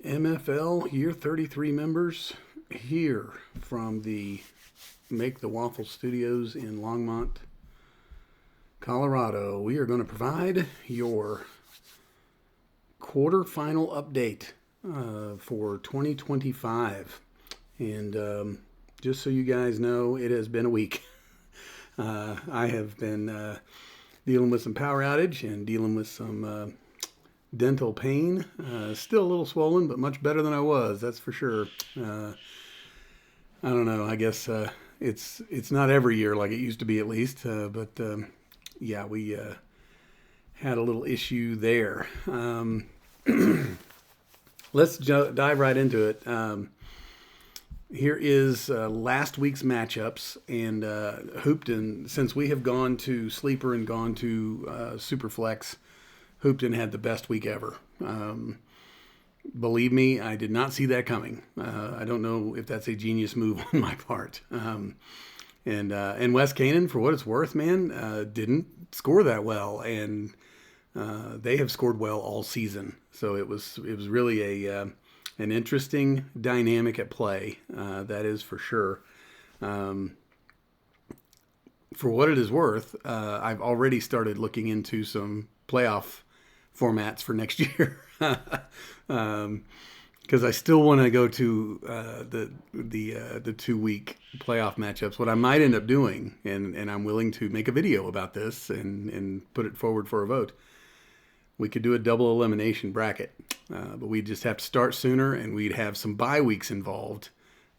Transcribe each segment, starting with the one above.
MFL year 33 members here from the Make the Waffle Studios in Longmont, Colorado. We are going to provide your quarterfinal update for 2025. And just so you guys know, it has been a week. I have been dealing with some power outage and dealing with some dental pain. Still a little swollen, but much better than I was, that's for sure. I don't know. I guess it's not every year like it used to be, at least. But yeah, we had a little issue there. Let's dive right into it. Here is last week's matchups, and Hoopton, since we have gone to Sleeper and gone to Superflex, Hoopton had the best week ever. Believe me, I did not see that coming. I don't know if that's a genius move on my part. And West Canaan, for what it's worth, man, didn't score that well, and they have scored well all season. So it was really an interesting dynamic at play. That is for sure. For what it is worth, I've already started looking into some playoff formats for next year, because I still want to go to the 2-week playoff matchups. What I might end up doing, and I'm willing to make a video about this and put it forward for a vote. We could do a double elimination bracket, but we'd just have to start sooner, and we'd have some bye weeks involved,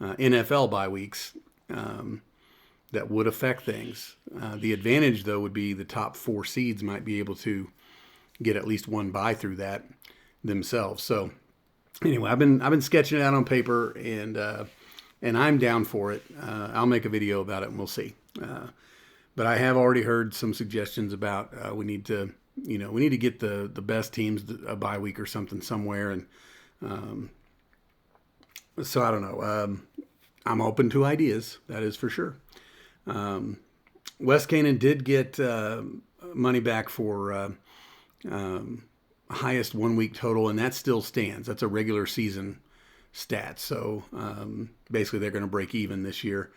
NFL bye weeks, that would affect things. The advantage, though, would be the top 4 seeds might be able to get at least one bye through that themselves. So anyway, I've been sketching it out on paper, and I'm down for it. I'll make a video about it, and we'll see. But I have already heard some suggestions about we need to get the best teams a bye week or something somewhere, and so I don't know. I'm open to ideas, that is for sure. West Canaan did get money back for highest 1-week total, and that still stands. That's a regular season stat. So basically, they're going to break even this year.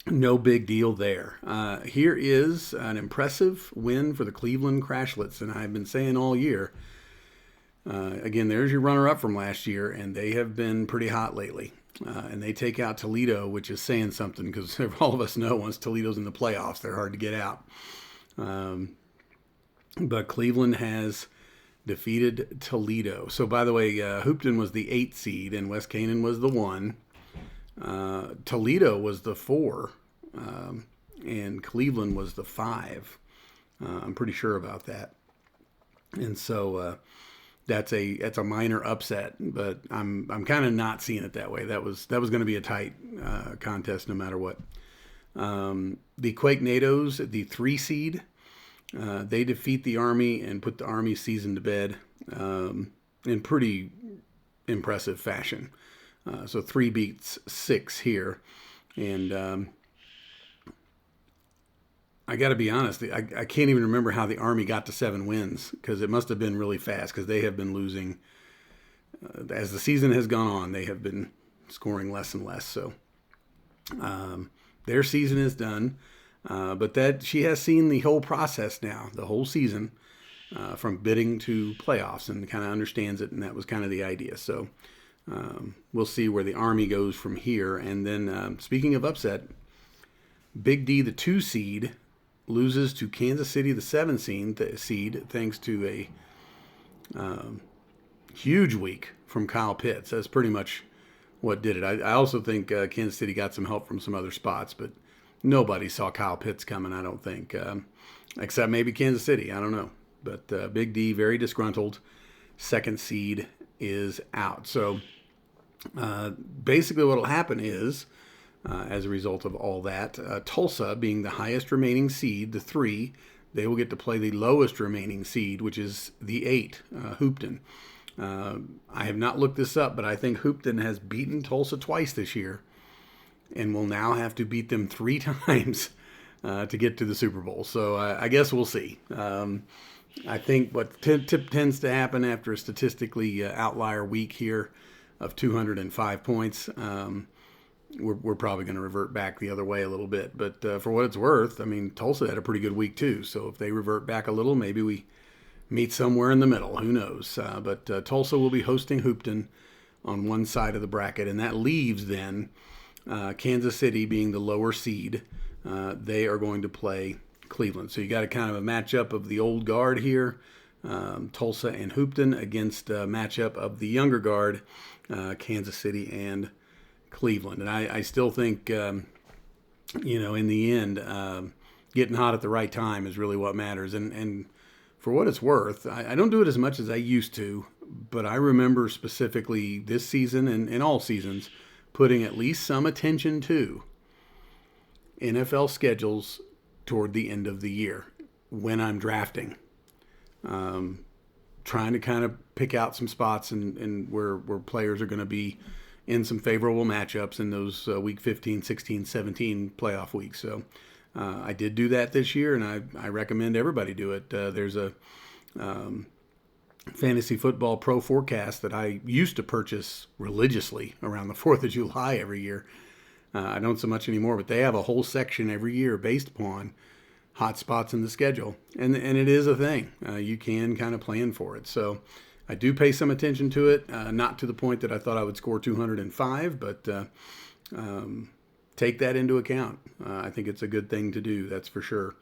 No big deal there. Here is an impressive win for the Cleveland Crashlets, and I've been saying all year. Again, there's your runner-up from last year, and they have been pretty hot lately. And they take out Toledo, which is saying something, because all of us know once Toledo's in the playoffs, they're hard to get out. But Cleveland has defeated Toledo. So, by the way, Hoopton was the 8 seed, and West Canaan was the 1. Toledo was the 4, and Cleveland was the 5. I'm pretty sure about that. And so that's a minor upset, but I'm kind of not seeing it that way. That was going to be a tight contest no matter what. The Quake Nados, the 3 seed, they defeat the Army and put the Army season to bed in pretty impressive fashion. So 3 beats 6 here. And I got to be honest, I can't even remember how the Army got to 7 wins, because it must have been really fast, because they have been losing. As the season has gone on, they have been scoring less and less. So their season is done. But that she has seen the whole process now, the whole season, from bidding to playoffs, and kind of understands it, and that was kind of the idea. So we'll see where the Army goes from here. And then speaking of upset, Big D, the 2 seed, loses to Kansas City, the 7 seed, thanks to a huge week from Kyle Pitts. That's pretty much what did it. I also think Kansas City got some help from some other spots, but nobody saw Kyle Pitts coming, I don't think, except maybe Kansas City. I don't know. But Big D, very disgruntled. 2nd seed is out. So basically what will happen is, as a result of all that, Tulsa being the highest remaining seed, the 3, they will get to play the lowest remaining seed, which is the 8, Hoopton. I have not looked this up, but I think Hoopton has beaten Tulsa twice this year, and will now have to beat them 3 times to get to the Super Bowl. So I guess we'll see. I think what tends to happen after a statistically outlier week here of 205 points, we're probably going to revert back the other way a little bit. But for what it's worth, I mean, Tulsa had a pretty good week too. So if they revert back a little, maybe we meet somewhere in the middle. Who knows? But Tulsa will be hosting Hoopton on one side of the bracket, and that leaves then Kansas City being the lower seed. They are going to play Cleveland. So you got a kind of a matchup of the old guard here, Tulsa and Hoopton, against a matchup of the younger guard, Kansas City and Cleveland. And I still think, in the end, getting hot at the right time is really what matters. And for what it's worth, I don't do it as much as I used to, but I remember specifically this season and all seasons putting at least some attention to NFL schedules toward the end of the year when I'm drafting. Trying to kind of pick out some spots and where players are going to be in some favorable matchups in those week 15, 16, 17 playoff weeks. So I did do that this year, and I recommend everybody do it. There's a fantasy football pro forecast that I used to purchase religiously around the 4th of July every year. I don't so much anymore, but they have a whole section every year based upon hot spots in the schedule. And it is a thing. You can kind of plan for it. So I do pay some attention to it, not to the point that I thought I would score 205, but take that into account. I think it's a good thing to do, that's for sure.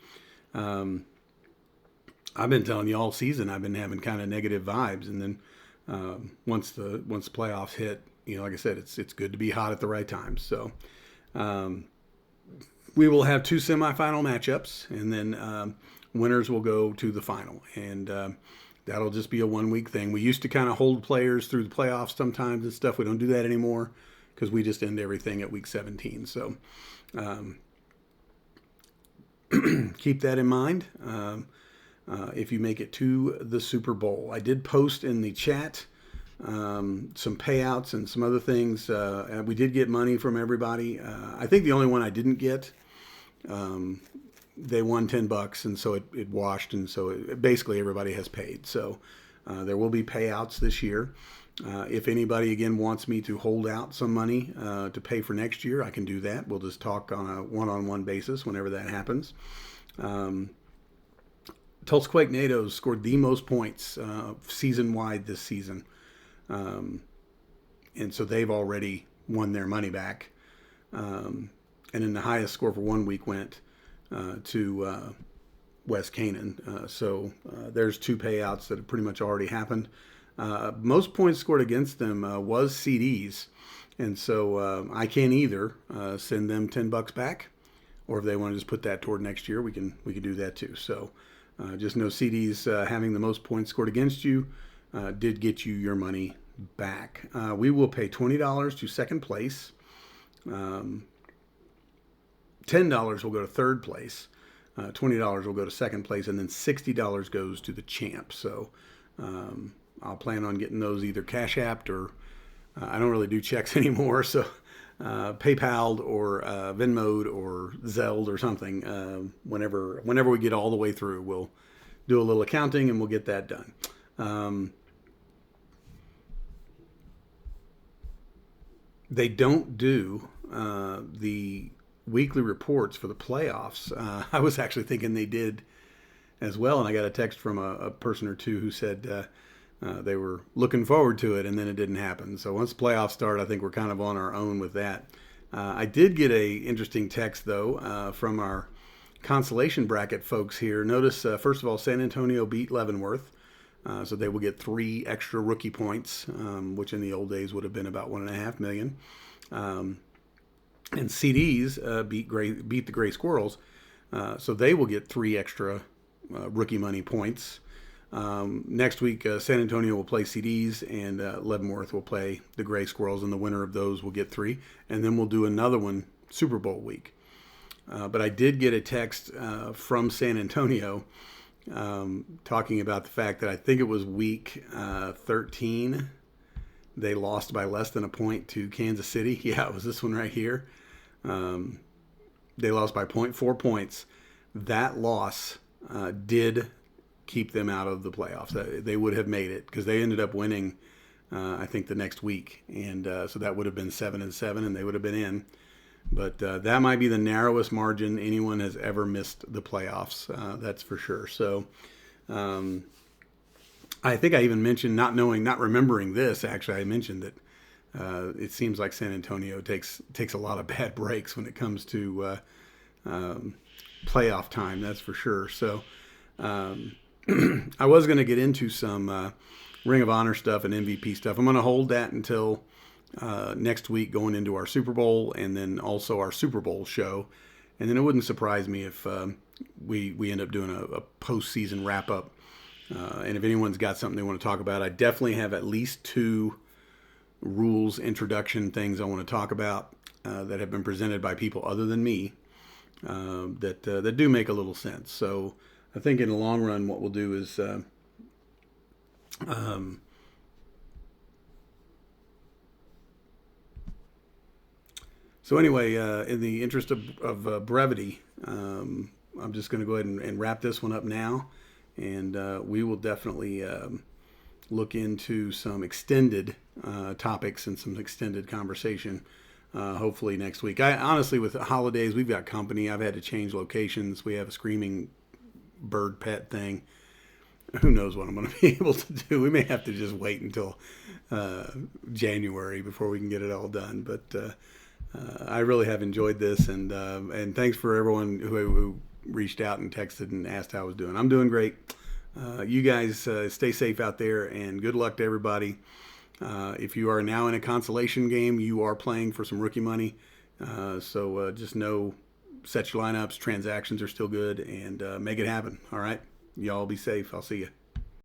I've been telling you all season I've been having kind of negative vibes, and then once the playoffs hit, like I said, it's good to be hot at the right time. So we will have 2 semifinal matchups, and then winners will go to the final, and that'll just be a 1-week thing. We used to kind of hold players through the playoffs sometimes and stuff. We don't do that anymore because we just end everything at week 17. So keep that in mind. If you make it to the Super Bowl, I did post in the chat some payouts and some other things. We did get money from everybody. I think the only one I didn't get, they won $10, and so it washed, and so basically everybody has paid. So there will be payouts this year. If anybody again wants me to hold out some money to pay for next year, I can do that. We'll just talk on a one-on-one basis whenever that happens. Tulsa Quake NATOs scored the most points season-wide this season. And so they've already won their money back. And then the highest score for 1 week went to West Canaan. So there's 2 payouts that have pretty much already happened. Most points scored against them was CDs. And so I can either send them $10 back, or if they want to just put that toward next year, we can do that too. So just know CDs having the most points scored against you did get you your money back. We will pay $20 to second place. $10 will go to third place. $20 will go to second place, and then $60 goes to the champ. So I'll plan on getting those either Cash Apped or I don't really do checks anymore. So PayPal or Venmo'd or Zelled or something. Whenever we get all the way through, we'll do a little accounting and we'll get that done. They don't do the weekly reports for the playoffs. I was actually thinking they did as well, and I got a text from a person or two who said they were looking forward to it, and then it didn't happen. So once the playoffs start, I think we're kind of on our own with that. I did get a interesting text, though, from our consolation bracket folks here. Notice, first of all, San Antonio beat Leavenworth, so they will get 3 extra rookie points, which in the old days would have been about $1.5 million. And CDs beat the Gray Squirrels, so they will get 3 extra rookie money points. Next week, San Antonio will play CDs, and Leavenworth will play the Gray Squirrels, and the winner of those will get 3. And then we'll do another one Super Bowl week. But I did get a text from San Antonio talking about the fact that I think it was week 13. They lost by less than a point to Kansas City. Yeah, it was this one right here. They lost by 0.4 points. That loss did keep them out of the playoffs. They would have made it because they ended up winning, I think, the next week, and so that would have been 7-7, and they would have been in. But that might be the narrowest margin anyone has ever missed the playoffs. That's for sure. So I think I even mentioned, not remembering this. Actually, I mentioned that it seems like San Antonio takes a lot of bad breaks when it comes to playoff time. That's for sure. So I was going to get into some Ring of Honor stuff and MVP stuff. I'm going to hold that until next week, going into our Super Bowl, and then also our Super Bowl show. And then it wouldn't surprise me if we end up doing a postseason wrap up. And if anyone's got something they want to talk about, I definitely have at least 2 rules introduction things I want to talk about that have been presented by people other than me that do make a little sense. So I think in the long run, what we'll do is so anyway, in the interest of brevity, I'm just going to go ahead and wrap this one up now, and we will definitely look into some extended topics and some extended conversation hopefully next week. I honestly, with the holidays, we've got company. I've had to change locations. We have a screaming bird pet thing. Who knows what I'm going to be able to do? We may have to just wait until January before we can get it all done. But I really have enjoyed this, and thanks for everyone who reached out and texted and asked how I was doing. I'm doing great. You guys stay safe out there, and good luck to everybody. If you are now in a consolation game, you are playing for some rookie money. So just know, set your lineups. Transactions are still good, and make it happen. All right? Y'all be safe. I'll see you.